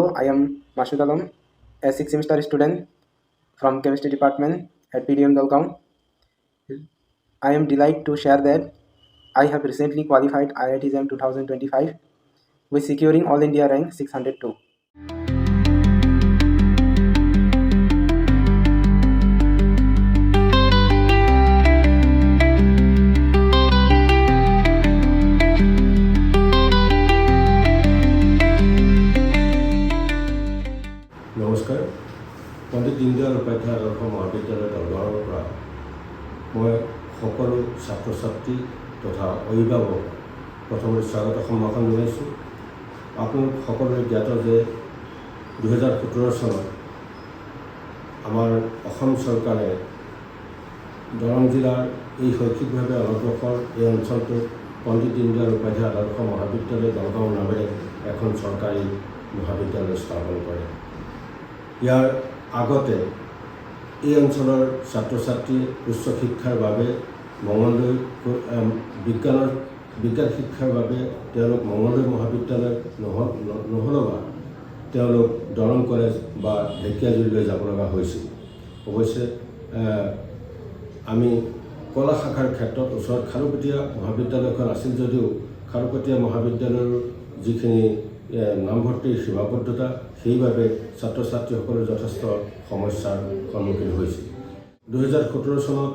Hello, I am Masud Alam, a 6th semester student from Chemistry Department at PDM Dalgaon. I am delighted to share that I have recently qualified IIT JAM 2025 with securing All India rank 602. নমস্কাৰ পণ্ডিত দীনদয়াল উপাধ্যায় আদৰ্শ মহাবিদ্যালয় দলগাঁৱৰ পৰা মই সকলো ছাত্ৰ ছাত্ৰী তথা অভিভাৱক প্ৰথমে স্বাগত সম্ভাষণ জনাইছোঁ। আপোনালোক সকলোৱে জ্ঞাত যে 2017 চনত আমাৰ অসম চৰকাৰে দৰং জিলাৰ এই শৈক্ষিকভাৱে অনগ্ৰসৰ এই অঞ্চলটোত পণ্ডিত দীনদয়াল উপাধ্যায় আদৰ্শ মহাবিদ্যালয় দলগাঁও নামেৰে এখন চৰকাৰী মহাবিদ্যালয় স্থাপন কৰে। ইয়াৰ আগতে এই অঞ্চলৰ ছাত্ৰ ছাত্ৰীয়ে উচ্চ শিক্ষাৰ বাবে মঙলদৈ বিজ্ঞান শিক্ষাৰ বাবে তেওঁলোক মঙলদৈ মহাবিদ্যালয় নহ'লেবা তেওঁলোক দৰং কলেজ বা ঢেকীয়াজুলিলৈ যাব লগা হৈছিল। অৱশ্যে আমি কলা শাখাৰ ক্ষেত্ৰত ওচৰত খাৰুপেটীয়া মহাবিদ্যালয়খন আছিল যদিও খাৰুপেটীয়া মহাবিদ্যালয়ৰ যিখিনি নামভৰ্তিৰ সীমাবদ্ধতা সেইবাবে ছাত্ৰ ছাত্ৰীসকলে যথেষ্ট সমস্যাৰ সন্মুখীন হৈছিল। 2017 চনত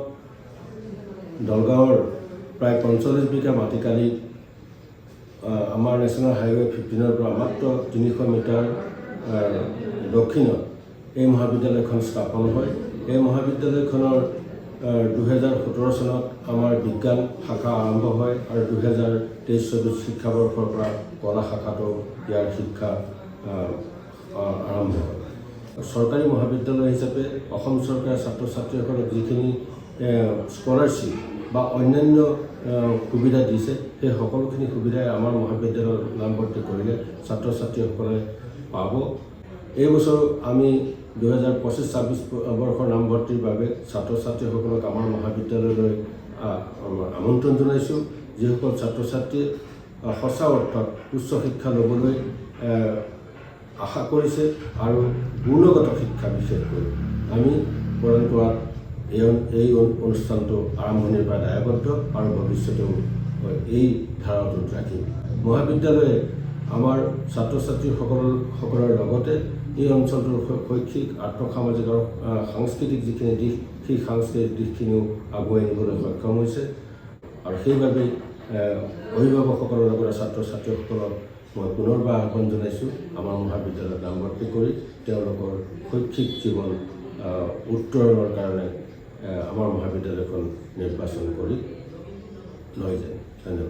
দলগাঁৱৰ প্ৰায় 45 বিঘা মাটিকালি আমাৰ নেশ্যনেল হাইৱে 15ৰ পৰা মাত্ৰ 300 মিটাৰ দক্ষিণত এই মহাবিদ্যালয়খন স্থাপন হয়। এই মহাবিদ্যালয়খনৰ 2017 চনত আমাৰ বিজ্ঞান শাখা আৰম্ভ হয় আৰু 2023-24 শিক্ষাবৰ্ষৰ পৰা কলা শাখাটো ইয়াৰ শিক্ষা আৰম্ভ হয়। চৰকাৰী মহাবিদ্যালয় হিচাপে অসম চৰকাৰে ছাত্ৰ ছাত্ৰীসকলক যিখিনি স্কলাৰশ্বিপ বা অন্যান্য সুবিধা দিছে সেই সকলোখিনি সুবিধাই আমাৰ মহাবিদ্যালয়ত নামভৰ্তি কৰিলে ছাত্ৰ ছাত্ৰীসকলে পাব। এই বছৰ আমি 2025-26 বৰ্ষৰ নামভৰ্তিৰ বাবে ছাত্ৰ ছাত্ৰীসকলক আমাৰ মহাবিদ্যালয়লৈ আমন্ত্ৰণ জনাইছোঁ। যিসকল ছাত্ৰ ছাত্ৰীয়ে সঁচা অৰ্থত উচ্চ শিক্ষা ল'বলৈ আশা কৰিছে আৰু গুণগত শিক্ষা বিশেষকৈ আমি প্ৰদান কৰাত এই অনুষ্ঠানটো আৰম্ভণিৰ পৰা দায়বদ্ধ আৰু ভৱিষ্যতেও এই ধাৰাটোত ৰাখিম। মহাবিদ্যালয়ে আমাৰ ছাত্ৰ ছাত্ৰীসকলৰ লগতে এই অঞ্চলটোৰ শৈক্ষিক আৰ্থসামাজিক আৰু সাংস্কৃতিক যিখিনি দিশ সেই সাংস্কৃতিক দিশখিনিও আগুৱাই নিবলৈ সক্ষম হৈছে আৰু সেইবাবেই অভিভাৱকসকলৰ লগতে ছাত্ৰ ছাত্ৰীসকলক মই পুনৰবাৰ আহ্বান জনাইছোঁ আমাৰ মহাবিদ্যালয়ত নামভৰ্তি কৰি তেওঁলোকৰ শৈক্ষিক জীৱন উত্তৰণৰ কাৰণে আমাৰ মহাবিদ্যালয়খন নিৰ্বাচন কৰি লৈ যায়। ধন্যবাদ।